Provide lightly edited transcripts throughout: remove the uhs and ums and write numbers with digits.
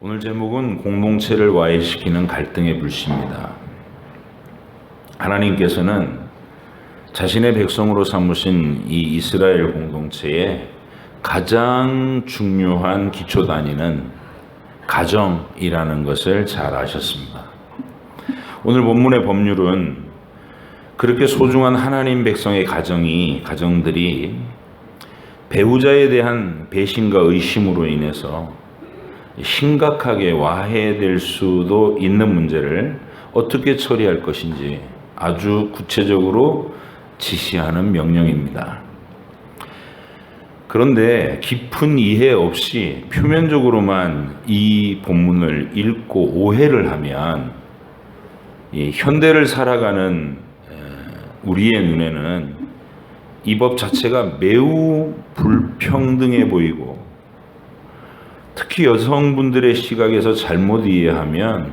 오늘 제목은 공동체를 와해시키는 갈등의 불씨입니다. 하나님께서는 자신의 백성으로 삼으신 이 이스라엘 공동체에 가장 중요한 기초 단위는 가정이라는 것을 잘 아셨습니다. 오늘 본문의 법률은 그렇게 소중한 하나님 백성의 가정들이 배우자에 대한 배신과 의심으로 인해서 심각하게 와해될 수도 있는 문제를 어떻게 처리할 것인지 아주 구체적으로 지시하는 명령입니다. 그런데 깊은 이해 없이 표면적으로만 이 본문을 읽고 오해를 하면 이 현대를 살아가는 우리의 눈에는 이 법 자체가 매우 불평등해 보이고, 특히 여성분들의 시각에서 잘못 이해하면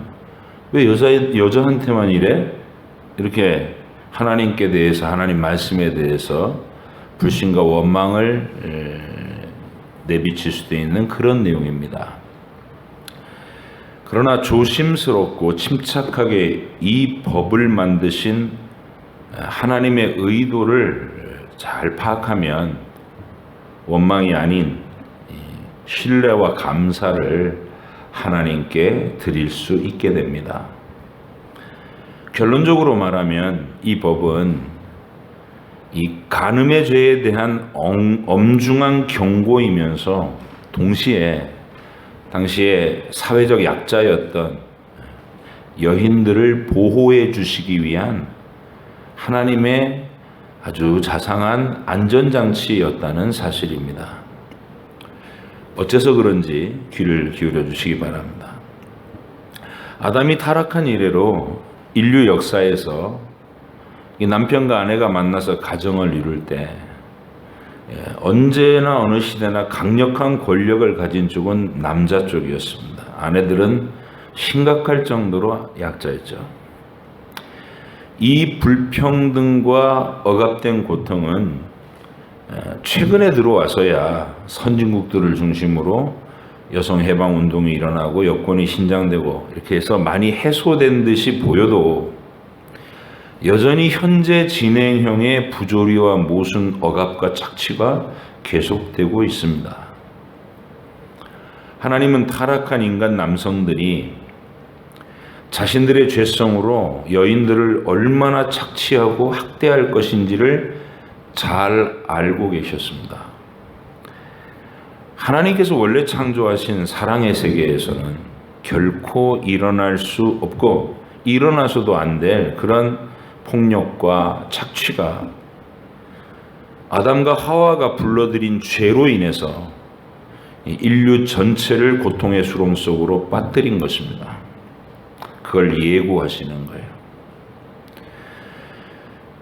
왜 여자한테만 이래? 이렇게 하나님께 대해서, 하나님 말씀에 대해서 불신과 원망을 내비칠 수도 있는 그런 내용입니다. 그러나 조심스럽고 침착하게 이 법을 만드신 하나님의 의도를 잘 파악하면 원망이 아닌 신뢰와 감사를 하나님께 드릴 수 있게 됩니다. 결론적으로 말하면 이 법은 이 간음의 죄에 대한 엄중한 경고이면서 동시에 당시에 사회적 약자였던 여인들을 보호해 주시기 위한 하나님의 아주 자상한 안전장치였다는 사실입니다. 어째서 그런지 귀를 기울여 주시기 바랍니다. 아담이 타락한 이래로 인류 역사에서 이 남편과 아내가 만나서 가정을 이룰 때 언제나 어느 시대나 강력한 권력을 가진 쪽은 남자 쪽이었습니다. 아내들은 심각할 정도로 약자였죠. 이 불평등과 억압된 고통은 최근에 들어와서야 선진국들을 중심으로 여성 해방 운동이 일어나고 여권이 신장되고 이렇게 해서 많이 해소된 듯이 보여도 여전히 현재 진행형의 부조리와 모순, 억압과 착취가 계속되고 있습니다. 하나님은 타락한 인간 남성들이 자신들의 죄성으로 여인들을 얼마나 착취하고 학대할 것인지를 잘 알고 계셨습니다. 하나님께서 원래 창조하신 사랑의 세계에서는 결코 일어날 수 없고 일어나서도 안 될 그런 폭력과 착취가 아담과 하와가 불러들인 죄로 인해서 인류 전체를 고통의 수렁 속으로 빠뜨린 것입니다. 그걸 예고하시는 거예요.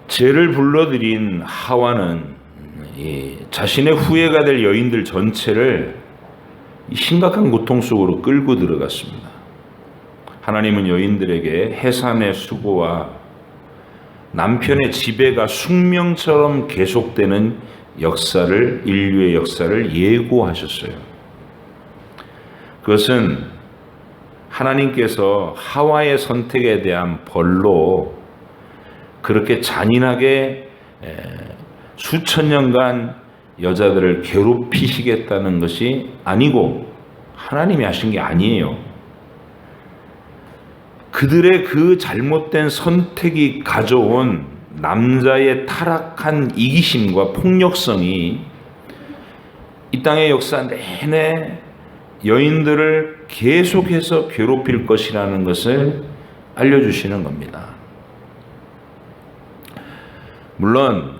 죄를 불러들인 하와는 자신의 후예가 될 여인들 전체를 심각한 고통 속으로 끌고 들어갔습니다. 하나님은 여인들에게 해산의 수고와 남편의 지배가 숙명처럼 계속되는 역사를, 인류의 역사를 예고하셨어요. 그것은 하나님께서 하와의 선택에 대한 벌로 그렇게 잔인하게 수천 년간 여자들을 괴롭히시겠다는 것이 아니고 하나님이 하신 게 아니에요. 그들의 그 잘못된 선택이 가져온 남자의 타락한 이기심과 폭력성이 이 땅의 역사 내내 여인들을 계속해서 괴롭힐 것이라는 것을 알려주시는 겁니다. 물론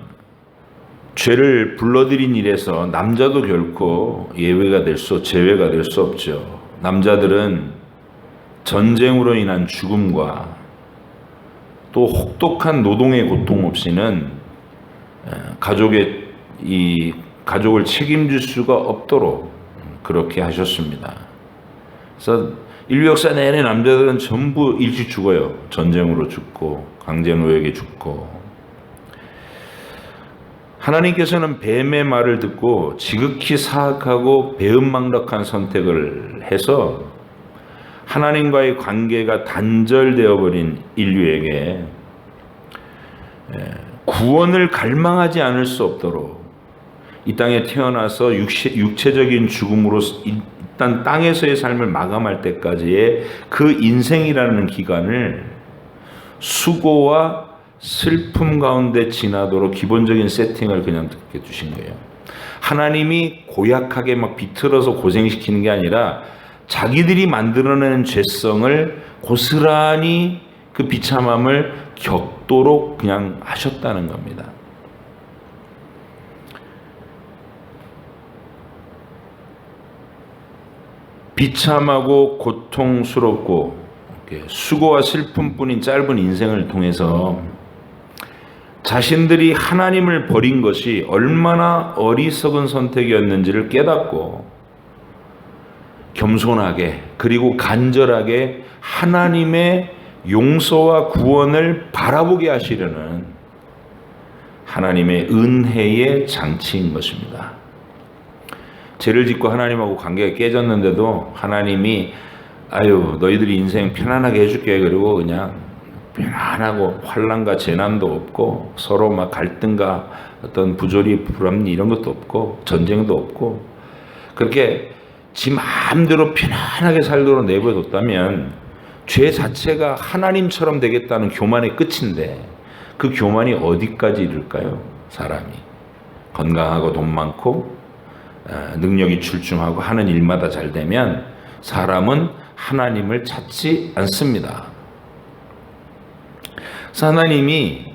죄를 불러들인 일에서 남자도 결코 제외가 될 수 없죠. 남자들은 전쟁으로 인한 죽음과 또 혹독한 노동의 고통 없이는 가족을 책임질 수가 없도록 그렇게 하셨습니다. 그래서 인류 역사 내내 남자들은 전부 일찍 죽어요. 전쟁으로 죽고 강제노역에 죽고. 하나님께서는 뱀의 말을 듣고 지극히 사악하고 배은망덕한 선택을 해서 하나님과의 관계가 단절되어 버린 인류에게 구원을 갈망하지 않을 수 없도록 이 땅에 태어나서 육체적인 죽음으로 일단 땅에서의 삶을 마감할 때까지의 그 인생이라는 기간을 수고와 슬픔 가운데 지나도록 기본적인 세팅을 그냥 그렇게 두신 거예요. 하나님이 고약하게 막 비틀어서 고생시키는 게 아니라 자기들이 만들어내는 죄성을 고스란히 그 비참함을 겪도록 그냥 하셨다는 겁니다. 비참하고 고통스럽고 수고와 슬픔뿐인 짧은 인생을 통해서 자신들이 하나님을 버린 것이 얼마나 어리석은 선택이었는지를 깨닫고 겸손하게 그리고 간절하게 하나님의 용서와 구원을 바라보게 하시려는 하나님의 은혜의 장치인 것입니다. 죄를 짓고 하나님하고 관계가 깨졌는데도 하나님이 너희들이 인생 편안하게 해줄게. 그리고 그냥 편안하고 환난과 재난도 없고 서로 막 갈등과 어떤 부조리 불합리 이런 것도 없고 전쟁도 없고 그렇게 지 마음대로 편안하게 살도록 내버려뒀다면 죄 자체가 하나님처럼 되겠다는 교만의 끝인데 그 교만이 어디까지 이를까요? 사람이 건강하고 돈 많고 능력이 출중하고 하는 일마다 잘 되면 사람은 하나님을 찾지 않습니다. 하나님이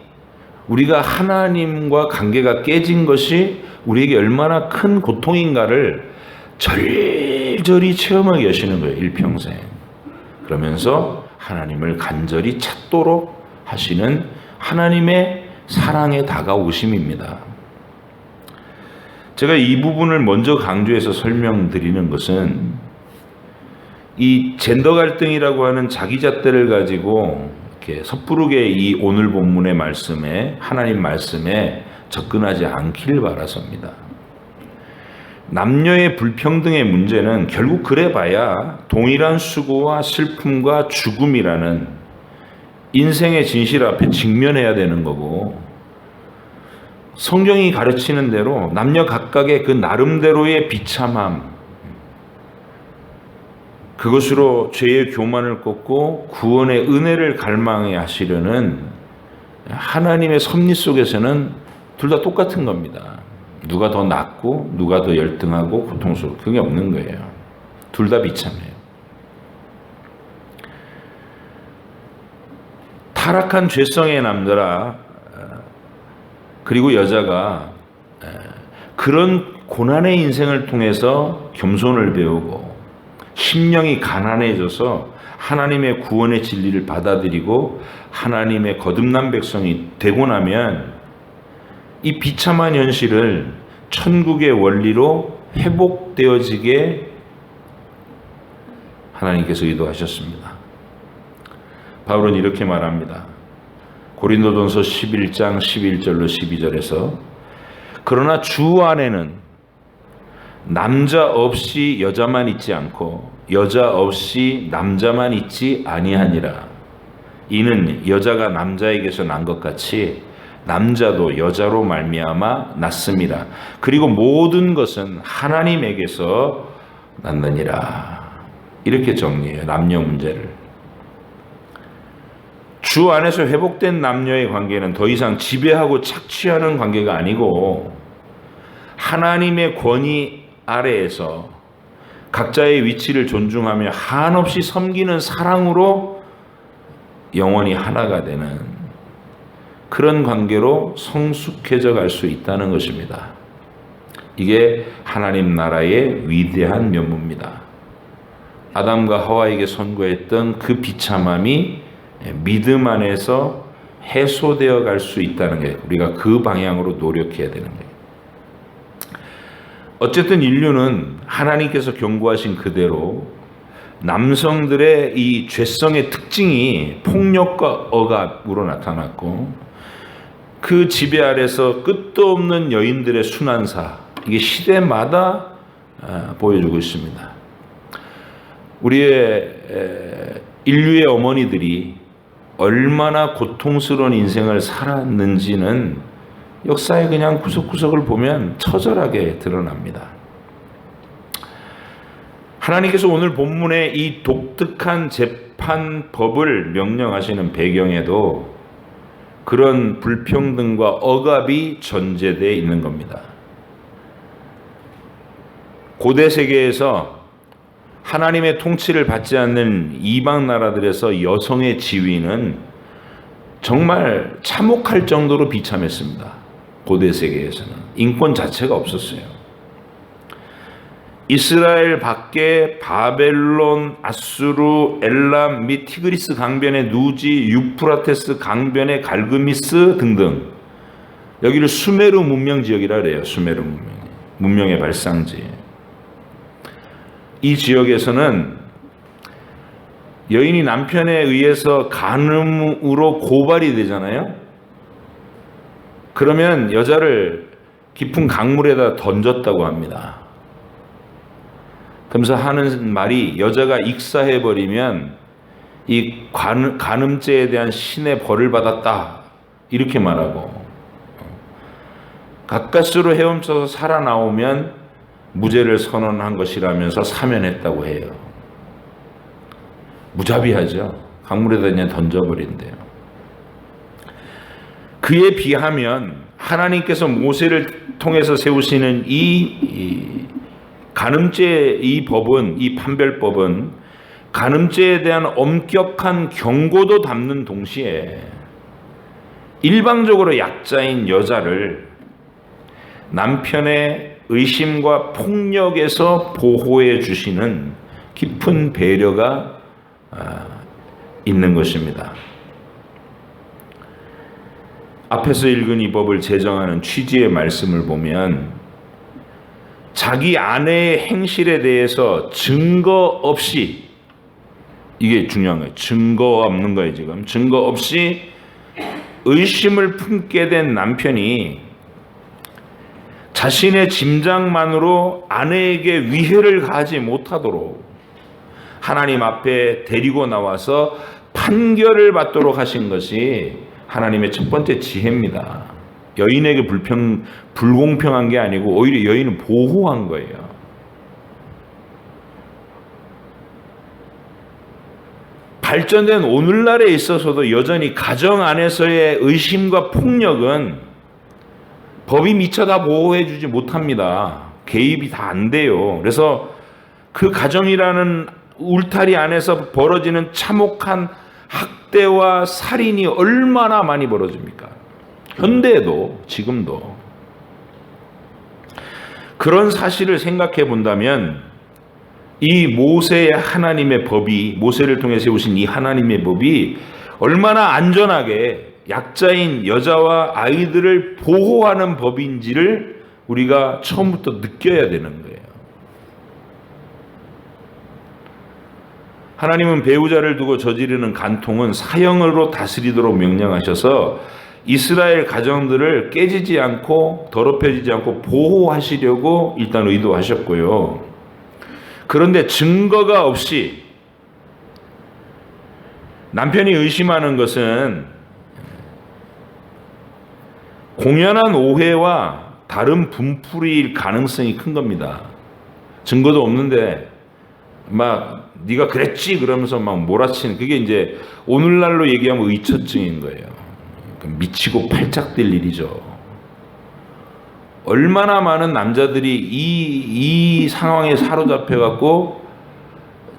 우리가 하나님과 관계가 깨진 것이 우리에게 얼마나 큰 고통인가를 절절히 체험하게 하시는 거예요. 일평생. 그러면서 하나님을 간절히 찾도록 하시는 하나님의 사랑의 다가오심입니다. 제가 이 부분을 먼저 강조해서 설명드리는 것은 이 젠더 갈등이라고 하는 자기잣대를 가지고 이렇게 섣부르게 이 오늘 본문의 말씀에 하나님 말씀에 접근하지 않기를 바라섭니다. 남녀의 불평등의 문제는 결국 그래봐야 동일한 수고와 슬픔과 죽음이라는 인생의 진실 앞에 직면해야 되는 거고 성경이 가르치는 대로 남녀 각각의 그 나름대로의 비참함 그것으로 죄의 교만을 꺾고 구원의 은혜를 갈망해 하시려는 하나님의 섭리 속에서는 둘 다 똑같은 겁니다. 누가 더 낫고 누가 더 열등하고 고통스럽고 그게 없는 거예요. 둘 다 비참해요. 타락한 죄성의 남자라 그리고 여자가 그런 고난의 인생을 통해서 겸손을 배우고 심령이 가난해져서 하나님의 구원의 진리를 받아들이고 하나님의 거듭난 백성이 되고 나면 이 비참한 현실을 천국의 원리로 회복되어지게 하나님께서 의도하셨습니다. 바울은 이렇게 말합니다. 고린도전서 11장 11절로 12절에서 그러나 주 안에는 남자 없이 여자만 있지 않고 여자 없이 남자만 있지 아니하니라. 이는 여자가 남자에게서 난 것 같이 남자도 여자로 말미암아 났음이라. 그리고 모든 것은 하나님에게서 났느니라. 이렇게 정리해요. 남녀 문제를. 주 안에서 회복된 남녀의 관계는 더 이상 지배하고 착취하는 관계가 아니고 하나님의 권위 아래에서 각자의 위치를 존중하며 한없이 섬기는 사랑으로 영원히 하나가 되는 그런 관계로 성숙해져 갈 수 있다는 것입니다. 이게 하나님 나라의 위대한 면모입니다. 아담과 하와에게 선고했던 그 비참함이 믿음 안에서 해소되어 갈 수 있다는 게 우리가 그 방향으로 노력해야 되는 거예요. 어쨌든 인류는 하나님께서 경고하신 그대로 남성들의 이 죄성의 특징이 폭력과 억압으로 나타났고 그 지배 아래서 끝도 없는 여인들의 순환사 이게 시대마다 보여주고 있습니다. 우리의 인류의 어머니들이 얼마나 고통스러운 인생을 살았는지는 역사의 그냥 구석구석을 보면 처절하게 드러납니다. 하나님께서 오늘 본문의 이 독특한 재판법을 명령하시는 배경에도 그런 불평등과 억압이 전제되어 있는 겁니다. 고대 세계에서 하나님의 통치를 받지 않는 이방 나라들에서 여성의 지위는 정말 참혹할 정도로 비참했습니다. 고대 세계에서는 인권 자체가 없었어요. 이스라엘 밖에 바벨론, 아수르, 엘람 및 티그리스 강변의 누지, 유프라테스 강변의 갈그미스 등등, 여기를 수메르 문명 지역이라 그래요. 수메르 문명의 발상지. 이 지역에서는 여인이 남편에 의해서 간음으로 고발이 되잖아요. 그러면 여자를 깊은 강물에다 던졌다고 합니다. 그러면서 하는 말이, 여자가 익사해버리면 이 간음죄에 대한 신의 벌을 받았다, 이렇게 말하고, 가까스로 헤엄쳐서 살아나오면 무죄를 선언한 것이라면서 사면했다고 해요. 무자비하죠. 강물에다 그냥 던져버린대요. 그에 비하면 하나님께서 모세를 통해서 세우시는 이 간음죄, 이 법은, 이 판별법은 간음죄에 대한 엄격한 경고도 담는 동시에 일방적으로 약자인 여자를 남편의 의심과 폭력에서 보호해 주시는 깊은 배려가 있는 것입니다. 앞에서 읽은 이 법을 제정하는 취지의 말씀을 보면 자기 아내의 행실에 대해서 증거 없이, 이게 중요한 거예요. 증거 없는 거예요. 지금 증거 없이 의심을 품게 된 남편이 자신의 짐작만으로 아내에게 위해를 가하지 못하도록 하나님 앞에 데리고 나와서 판결을 받도록 하신 것이 하나님의 첫 번째 지혜입니다. 여인에게 불공평한 게 아니고 오히려 여인을 보호한 거예요. 발전된 오늘날에 있어서도 여전히 가정 안에서의 의심과 폭력은 법이 미처 다 보호해 주지 못합니다. 개입이 다 안 돼요. 그래서 그 가정이라는 울타리 안에서 벌어지는 참혹한 학대와 살인이 얼마나 많이 벌어집니까? 현대에도, 지금도. 그런 사실을 생각해 본다면 이 모세의 하나님의 법이, 모세를 통해 세우신 이 하나님의 법이 얼마나 안전하게 약자인 여자와 아이들을 보호하는 법인지를 우리가 처음부터 느껴야 되는 거예요. 하나님은 배우자를 두고 저지르는 간통은 사형으로 다스리도록 명령하셔서 이스라엘 가정들을 깨지지 않고 더럽혀지지 않고 보호하시려고 일단 의도하셨고요. 그런데 증거가 없이 남편이 의심하는 것은 공연한 오해와 다른 분풀이일 가능성이 큰 겁니다. 증거도 없는데 막 네가 그랬지 그러면서 막 몰아치는, 그게 이제 오늘날로 얘기하면 의처증인 거예요. 미치고 팔짝 뛸 일이죠. 얼마나 많은 남자들이 이 상황에 사로잡혀 갖고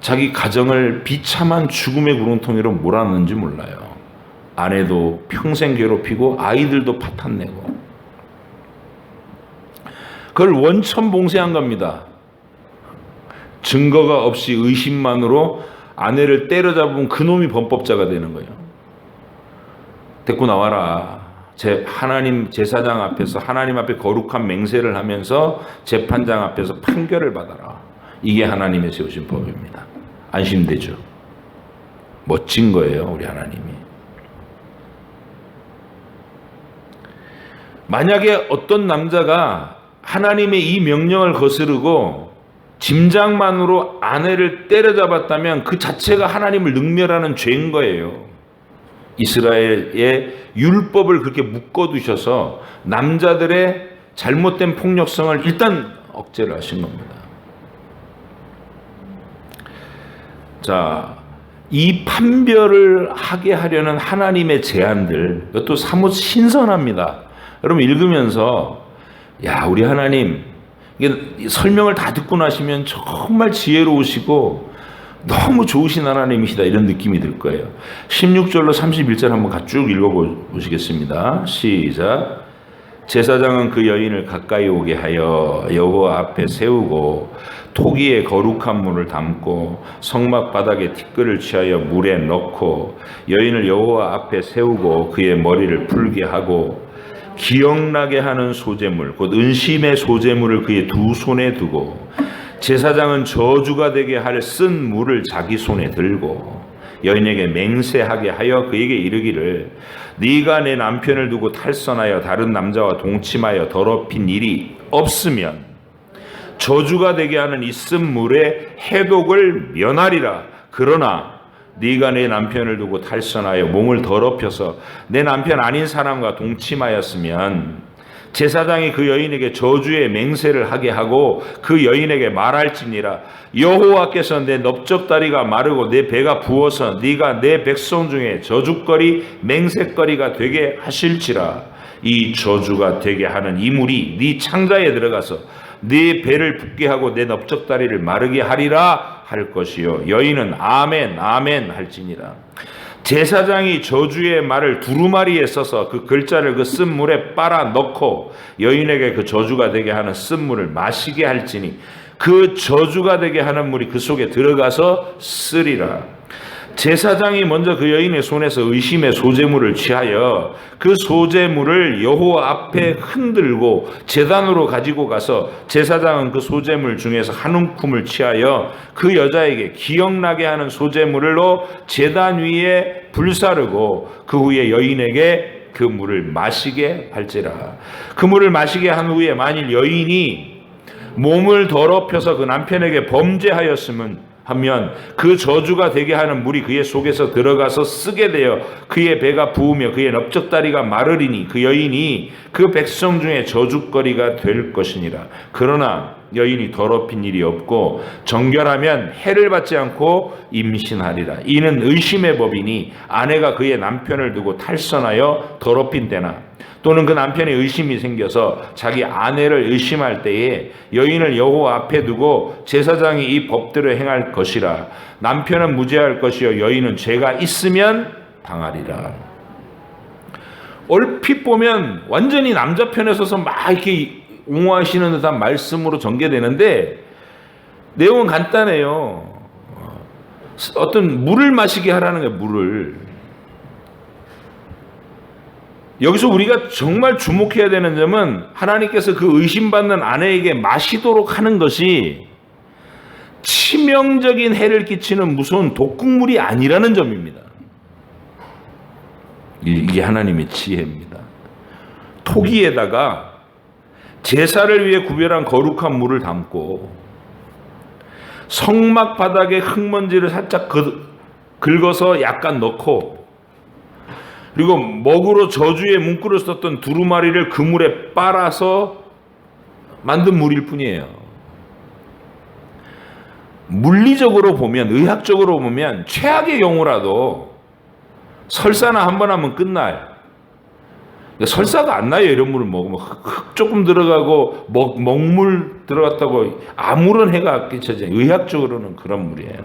자기 가정을 비참한 죽음의 구렁텅이로 몰아넣는지 몰라요. 아내도 평생 괴롭히고 아이들도 파탄내고, 그걸 원천봉쇄한 겁니다. 증거가 없이 의심만으로 아내를 때려잡으면 그놈이 범법자가 되는 거예요. 데리고 나와라. 하나님 제사장 앞에서 하나님 앞에 거룩한 맹세를 하면서 재판장 앞에서 판결을 받아라. 이게 하나님의 세우신 법입니다. 안심되죠? 멋진 거예요, 우리 하나님이. 만약에 어떤 남자가 하나님의 이 명령을 거스르고 짐작만으로 아내를 때려잡았다면 그 자체가 하나님을 능멸하는 죄인 거예요. 이스라엘의 율법을 그렇게 묶어두셔서 남자들의 잘못된 폭력성을 일단 억제를 하신 겁니다. 자, 이 판별을 하게 하려는 하나님의 제안들, 이것도 사뭇 신선합니다. 여러분 읽으면서 야, 우리 하나님, 이게 설명을 다 듣고 나시면 정말 지혜로우시고 너무 좋으신 하나님이시다, 이런 느낌이 들 거예요. 16절로 31절 한번 쭉 읽어보시겠습니다. 시작. 제사장은 그 여인을 가까이 오게 하여 여호와 앞에 세우고 토기에 거룩한 물을 담고 성막 바닥에 티끌을 취하여 물에 넣고 여인을 여호와 앞에 세우고 그의 머리를 풀게 하고 기억나게 하는 소재물 곧 은심의 소재물을 그의 두 손에 두고 제사장은 저주가 되게 할 쓴 물을 자기 손에 들고 여인에게 맹세하게 하여 그에게 이르기를 네가 내 남편을 두고 탈선하여 다른 남자와 동침하여 더럽힌 일이 없으면 저주가 되게 하는 이 쓴 물의 해독을 면하리라. 그러나 네가 내 남편을 두고 탈선하여 몸을 더럽혀서 내 남편 아닌 사람과 동침하였으면 제사장이 그 여인에게 저주의 맹세를 하게 하고 그 여인에게 말할지니라. 여호와께서 내 넓적다리가 마르고 내 배가 부어서 네가 내 백성 중에 저주거리 맹세거리가 되게 하실지라. 이 저주가 되게 하는 이 물이 네 창자에 들어가서 네 배를 붓게 하고 내 넓적다리를 마르게 하리라 할 것이요. 여인은 아멘 아멘 할지니라. 제사장이 저주의 말을 두루마리에 써서 그 글자를 그 쓴 물에 빨아 넣고 여인에게 그 저주가 되게 하는 쓴 물을 마시게 할지니 그 저주가 되게 하는 물이 그 속에 들어가서 쓰리라. 제사장이 먼저 그 여인의 손에서 의심의 소재물을 취하여 그 소재물을 여호와 앞에 흔들고 제단으로 가지고 가서 제사장은 그 소재물 중에서 한 움큼을 취하여 그 여자에게 기억나게 하는 소재물로 제단 위에 불사르고 그 후에 여인에게 그 물을 마시게 할지라. 그 물을 마시게 한 후에 만일 여인이 몸을 더럽혀서 그 남편에게 범죄하였으면 하면 그 저주가 되게 하는 물이 그의 속에서 들어가서 쓰게 되어 그의 배가 부으며 그의 넓적다리가 마르리니 그 여인이 그 백성 중에 저주거리가 될 것이니라. 그러나 여인이 더럽힌 일이 없고 정결하면 해를 받지 않고 임신하리라. 이는 의심의 법이니 아내가 그의 남편을 두고 탈선하여 더럽힌 때나 또는 그 남편의 의심이 생겨서 자기 아내를 의심할 때에 여인을 여호와 앞에 두고 제사장이 이 법대로 행할 것이라. 남편은 무죄할 것이요 여인은 죄가 있으면 당하리라. 얼핏 보면 완전히 남자 편에 서서 막 이렇게 옹호하시는 듯한 말씀으로 전개되는데 내용은 간단해요. 어떤 물을 마시게 하라는 거예요. 물을. 여기서 우리가 정말 주목해야 되는 점은 하나님께서 그 의심받는 아내에게 마시도록 하는 것이 치명적인 해를 끼치는 무서운 독극물이 아니라는 점입니다. 이게 하나님의 지혜입니다. 토기에다가 제사를 위해 구별한 거룩한 물을 담고 성막 바닥에 흙먼지를 살짝 긁어서 약간 넣고 그리고 먹으로 저주의 문구를 썼던 두루마리를 그 물에 빨아서 만든 물일 뿐이에요. 물리적으로 보면, 의학적으로 보면 최악의 경우라도 설사나 한 번 하면 끝나요. 설사도 안 나요. 이런 물을 먹으면 흙 조금 들어가고 먹물 들어갔다고 아무런 해가 끼쳐져요. 의학적으로는 그런 물이에요.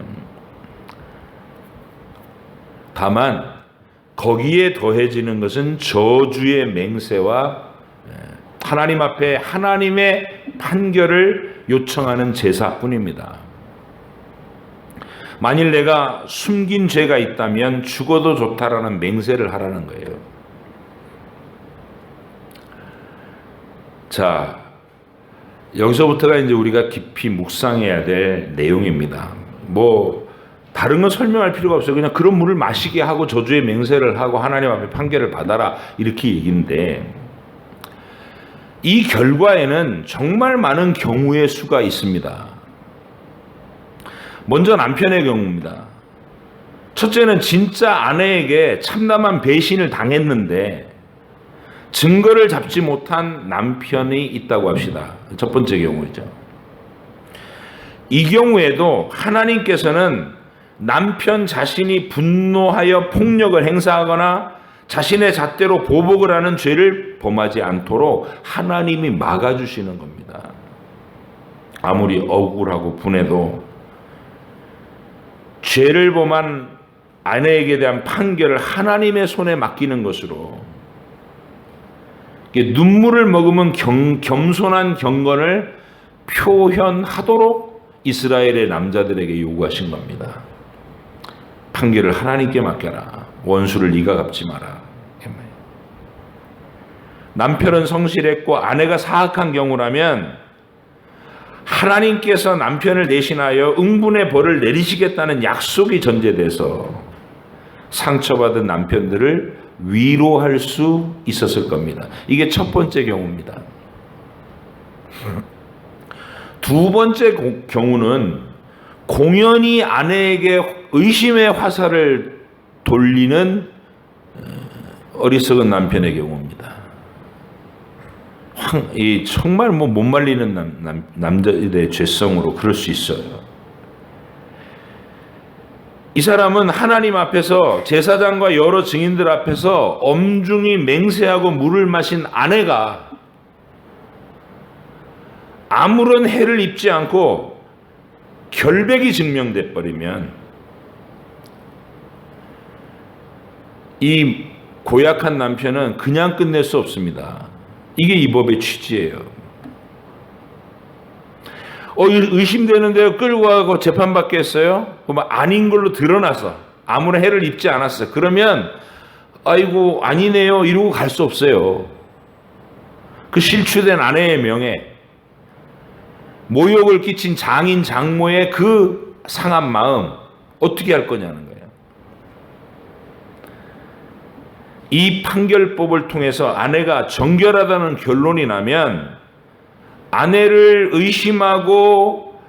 다만 거기에 더해지는 것은 저주의 맹세와 하나님 앞에 하나님의 판결을 요청하는 제사뿐입니다. 만일 내가 숨긴 죄가 있다면 죽어도 좋다라는 맹세를 하라는 거예요. 자, 여기서부터가 이제 우리가 깊이 묵상해야 될 내용입니다. 다른 건 설명할 필요가 없어요. 그냥 그런 물을 마시게 하고 저주의 맹세를 하고 하나님 앞에 판결을 받아라 이렇게 얘기인데 이 결과에는 정말 많은 경우의 수가 있습니다. 먼저 남편의 경우입니다. 첫째는 진짜 아내에게 참담한 배신을 당했는데 증거를 잡지 못한 남편이 있다고 합시다. 첫 번째 경우이죠. 이 경우에도 하나님께서는 남편 자신이 분노하여 폭력을 행사하거나 자신의 잣대로 보복을 하는 죄를 범하지 않도록 하나님이 막아주시는 겁니다. 아무리 억울하고 분해도 죄를 범한 아내에게 대한 판결을 하나님의 손에 맡기는 것으로 눈물을 머금은 겸손한 경건을 표현하도록 이스라엘의 남자들에게 요구하신 겁니다. 판결을 하나님께 맡겨라. 원수를 네가 갚지 마라. 남편은 성실했고 아내가 사악한 경우라면 하나님께서 남편을 대신하여 응분의 벌을 내리시겠다는 약속이 전제돼서 상처받은 남편들을 위로할 수 있었을 겁니다. 이게 첫 번째 경우입니다. 두 번째 경우는 공연히 아내에게 의심의 화살을 돌리는 어리석은 남편의 경우입니다. 정말 못 말리는 남자의 죄성으로 그럴 수 있어요. 이 사람은 하나님 앞에서 제사장과 여러 증인들 앞에서 엄중히 맹세하고 물을 마신 아내가 아무런 해를 입지 않고 결백이 증명돼 버리면 이 고약한 남편은 그냥 끝낼 수 없습니다. 이게 이 법의 취지예요. 의심되는데요. 끌고 가고 재판받겠어요? 아닌 걸로 드러나서 아무런 해를 입지 않았어요. 그러면 아이고 아니네요 이러고 갈 수 없어요. 그 실추된 아내의 명예, 모욕을 끼친 장인 장모의 그 상한 마음 어떻게 할 거냐는 거예요. 이 판결법을 통해서 아내가 정결하다는 결론이 나면 아내를 의심하고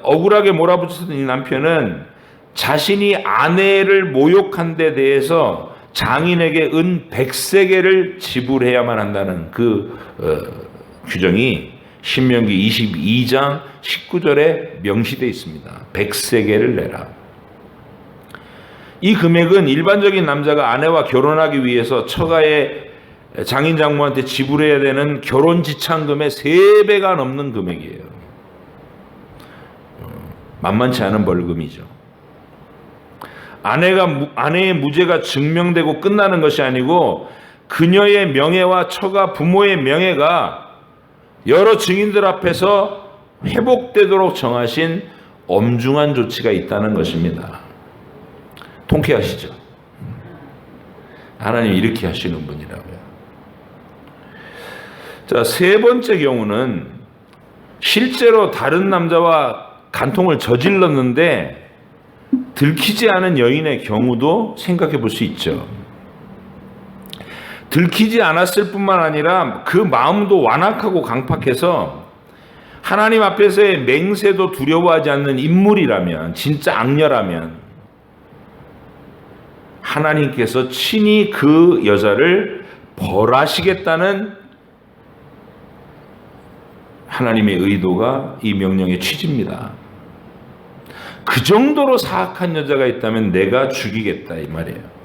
억울하게 몰아붙였던 이 남편은 자신이 아내를 모욕한 데 대해서 장인에게 은 100세겔을 지불해야만 한다는 그 규정이 신명기 22장 19절에 명시되어 있습니다. 100세겔을 내라. 이 금액은 일반적인 남자가 아내와 결혼하기 위해서 처가의 장인 장모한테 지불해야 되는 결혼 지참금의 3배가 넘는 금액이에요. 만만치 않은 벌금이죠. 아내의 무죄가 증명되고 끝나는 것이 아니고 그녀의 명예와 처가 부모의 명예가 여러 증인들 앞에서 회복되도록 정하신 엄중한 조치가 있다는 것입니다. 통쾌하시죠? 하나님이 이렇게 하시는 분이라고요. 자, 세 번째 경우는 실제로 다른 남자와 간통을 저질렀는데 들키지 않은 여인의 경우도 생각해 볼 수 있죠. 들키지 않았을 뿐만 아니라 그 마음도 완악하고 강팍해서 하나님 앞에서의 맹세도 두려워하지 않는 인물이라면, 진짜 악녀라면 하나님께서 친히 그 여자를 벌하시겠다는 하나님의 의도가 이 명령의 취지입니다. 그 정도로 사악한 여자가 있다면 내가 죽이겠다 이 말이에요.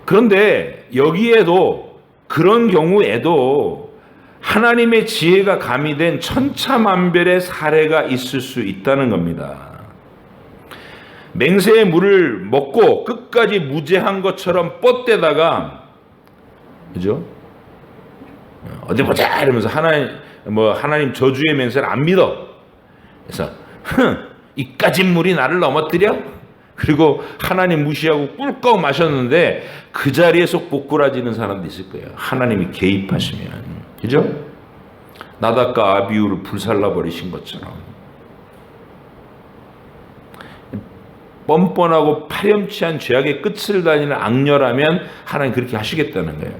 그런데 여기에도 그런 경우에도 하나님의 지혜가 가미된 천차만별의 사례가 있을 수 있다는 겁니다. 맹세의 물을 먹고 끝까지 무죄한 것처럼 뻗대다가, 그죠? 어디 보자 이러면서 하나님 저주의 맹세를 안 믿어. 그래서 이까진 물이 나를 넘어뜨려? 그리고 하나님 무시하고 꿀꺽 마셨는데 그 자리에서 꼬꾸라지는 사람도 있을 거예요. 하나님이 개입하시면, 그죠? 나답과 아비후를 불살라 버리신 것처럼 뻔뻔하고 파렴치한 죄악의 끝을 다니는 악녀라면 하나님 그렇게 하시겠다는 거예요.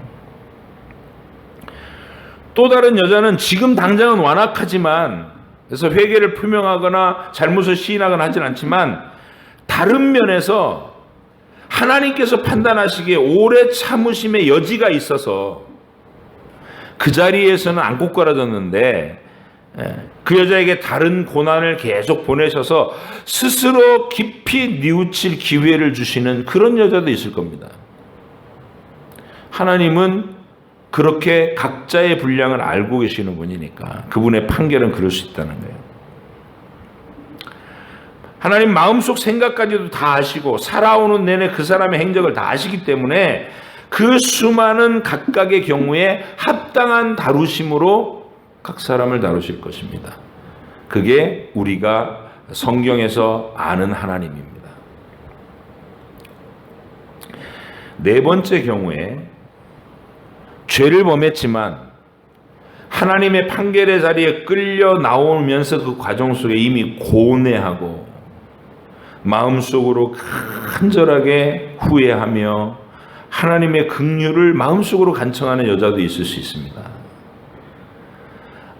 또 다른 여자는 지금 당장은 완악하지만, 그래서 회개를 표명하거나 잘못을 시인하거나 하진 않지만, 다른 면에서 하나님께서 판단하시기에 오래 참으심의 여지가 있어서 그 자리에서는 안 꼬꾸라졌는데, 그 여자에게 다른 고난을 계속 보내셔서 스스로 깊이 뉘우칠 기회를 주시는 그런 여자도 있을 겁니다. 하나님은 그렇게 각자의 분량을 알고 계시는 분이니까 그분의 판결은 그럴 수 있다는 거예요. 하나님 마음속 생각까지도 다 아시고 살아오는 내내 그 사람의 행적을 다 아시기 때문에 그 수많은 각각의 경우에 합당한 다루심으로 각 사람을 다루실 것입니다. 그게 우리가 성경에서 아는 하나님입니다. 네 번째 경우에 죄를 범했지만 하나님의 판결의 자리에 끌려 나오면서 그 과정 속에 이미 고뇌하고 마음속으로 간절하게 후회하며 하나님의 긍휼을 마음속으로 간청하는 여자도 있을 수 있습니다.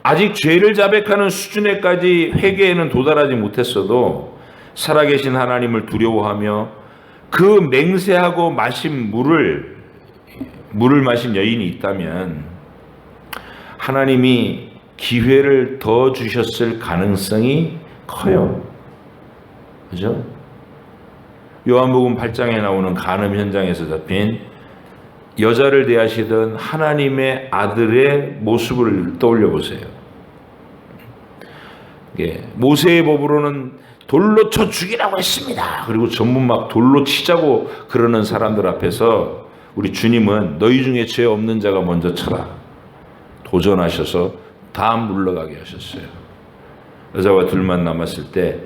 아직 죄를 자백하는 수준에까지 회개에는 도달하지 못했어도 살아계신 하나님을 두려워하며 그 맹세하고 마신 물을 마신 여인이 있다면 하나님이 기회를 더 주셨을 가능성이 커요. 그죠? 요한복음 8장에 나오는 간음 현장에서 잡힌 여자를 대하시던 하나님의 아들의 모습을 떠올려 보세요. 모세의 법으로는 돌로 쳐 죽이라고 했습니다. 그리고 전부 막 돌로 치자고 그러는 사람들 앞에서 우리 주님은 너희 중에 죄 없는 자가 먼저 쳐라 도전하셔서 다 물러가게 하셨어요. 여자와 둘만 남았을 때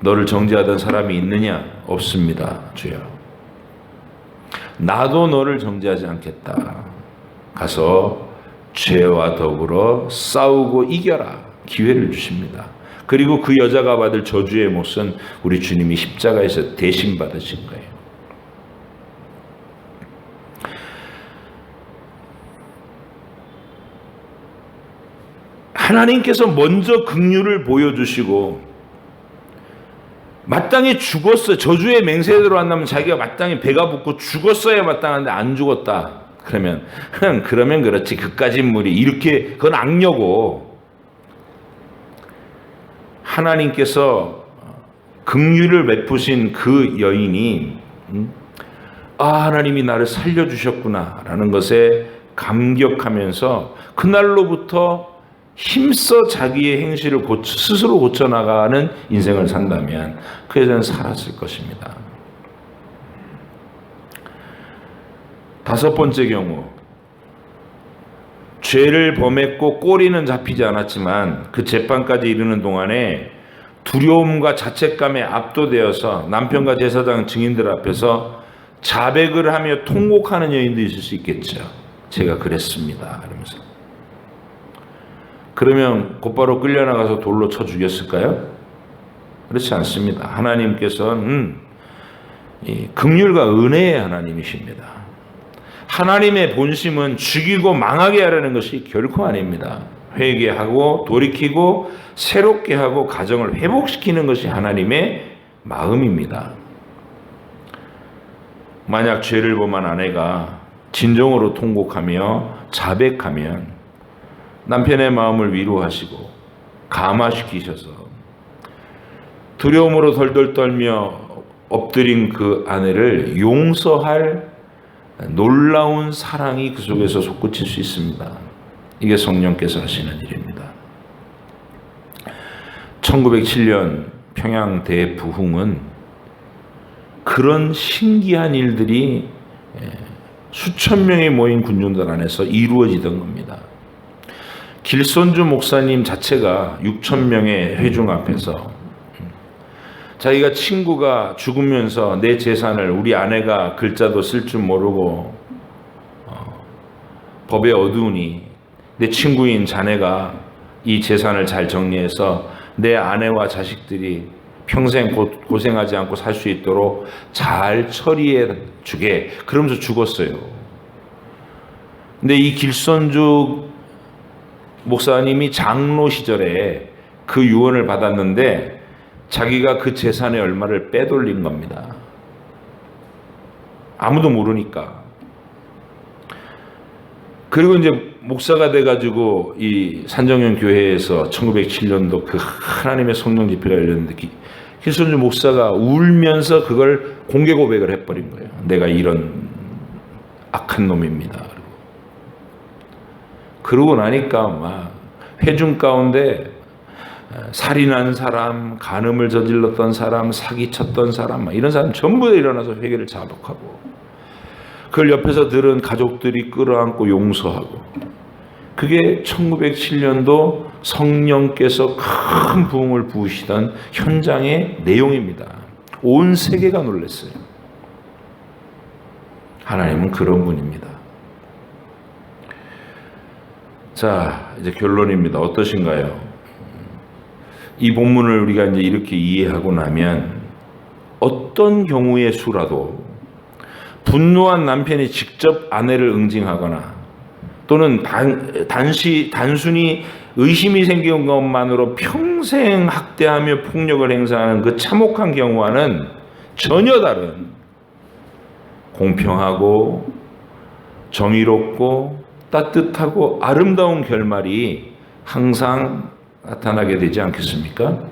너를 정죄하던 사람이 있느냐? 없습니다, 주여. 나도 너를 정죄하지 않겠다. 가서 죄와 더불어 싸우고 이겨라. 기회를 주십니다. 그리고 그 여자가 받을 저주의 몫은 우리 주님이 십자가에서 대신 받으신 거예요. 하나님께서 먼저 긍휼을 보여주시고 마땅히 죽었어요. 저주의 맹세대로 한다면 자기가 마땅히 배가 붓고 죽었어야 마땅한데 안 죽었다. 그러면 그렇지. 그까짓 물이 이렇게 그건 악녀고 하나님께서 긍휼을 베푸신 그 여인이 하나님이 나를 살려주셨구나 라는 것에 감격하면서 그날로부터 힘써 자기의 행실을 스스로 고쳐나가는 인생을 산다면 그 여자는 살았을 것입니다. 다섯 번째 경우, 죄를 범했고 꼬리는 잡히지 않았지만 그 재판까지 이르는 동안에 두려움과 자책감에 압도되어서 남편과 제사장 증인들 앞에서 자백을 하며 통곡하는 여인도 있을 수 있겠죠. 제가 그랬습니다. 그러면서. 그러면 곧바로 끌려나가서 돌로 쳐 죽였을까요? 그렇지 않습니다. 하나님께서는 긍휼과 은혜의 하나님이십니다. 하나님의 본심은 죽이고 망하게 하려는 것이 결코 아닙니다. 회개하고 돌이키고 새롭게 하고 가정을 회복시키는 것이 하나님의 마음입니다. 만약 죄를 범한 아내가 진정으로 통곡하며 자백하면 남편의 마음을 위로하시고 감화시키셔서 두려움으로 덜덜 떨며 엎드린 그 아내를 용서할 놀라운 사랑이 그 속에서 솟구칠 수 있습니다. 이게 성령께서 하시는 일입니다. 1907년 평양 대부흥은 그런 신기한 일들이 수천 명이 모인 군중들 안에서 이루어지던 겁니다. 길손주 목사님 자체가 6천 명의 회중 앞에서 자기가 친구가 죽으면서 내 재산을 우리 아내가 글자도 쓸 줄 모르고 법에 어두우니 내 친구인 자네가 이 재산을 잘 정리해서 내 아내와 자식들이 평생 고생하지 않고 살 수 있도록 잘 처리해 주게. 그러면서 죽었어요. 근데 이 길선주 목사님이 장로 시절에 그 유언을 받았는데 자기가 그 재산의 얼마를 빼돌린 겁니다. 아무도 모르니까. 그리고 이제 목사가 돼가지고 이 산정현 교회에서 1907년도 그 하나님의 성령 집회가 열렸는데 길선주 목사가 울면서 그걸 공개 고백을 해버린 거예요. 내가 이런 악한 놈입니다. 그러고 나니까 막 회중 가운데 살인한 사람, 간음을 저질렀던 사람, 사기쳤던 사람, 이런 사람 전부 다 일어나서 회개를 자복하고 그걸 옆에서 들은 가족들이 끌어안고 용서하고 그게 1907년도 성령께서 큰 부흥을 부으시던 현장의 내용입니다. 온 세계가 놀랐어요. 하나님은 그런 분입니다. 자, 이제 결론입니다. 어떠신가요? 이 본문을 우리가 이제 이렇게 이해하고 나면 어떤 경우의 수라도 분노한 남편이 직접 아내를 응징하거나 또는 단순히 의심이 생긴 것만으로 평생 학대하며 폭력을 행사하는 그 참혹한 경우와는 전혀 다른 공평하고 정의롭고 따뜻하고 아름다운 결말이 항상 나타나게 되지 않겠습니까?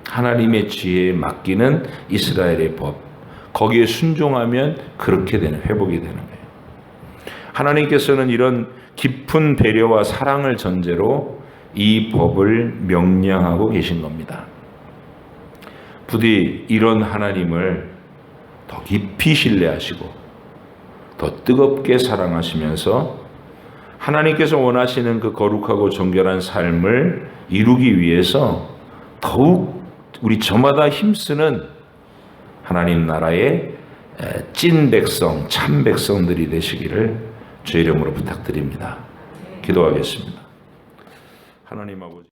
하나님의 지혜에 맡기는 이스라엘의 법, 거기에 순종하면 그렇게 되는, 회복이 되는 거예요. 하나님께서는 이런 깊은 배려와 사랑을 전제로 이 법을 명령하고 계신 겁니다. 부디 이런 하나님을 더 깊이 신뢰하시고 더 뜨겁게 사랑하시면서 하나님께서 원하시는 그 거룩하고 정결한 삶을 이루기 위해서 더욱 우리 저마다 힘쓰는 하나님 나라의 찐 백성, 참 백성들이 되시기를 주의 이름으로 부탁드립니다. 기도하겠습니다. 하나님 아버지.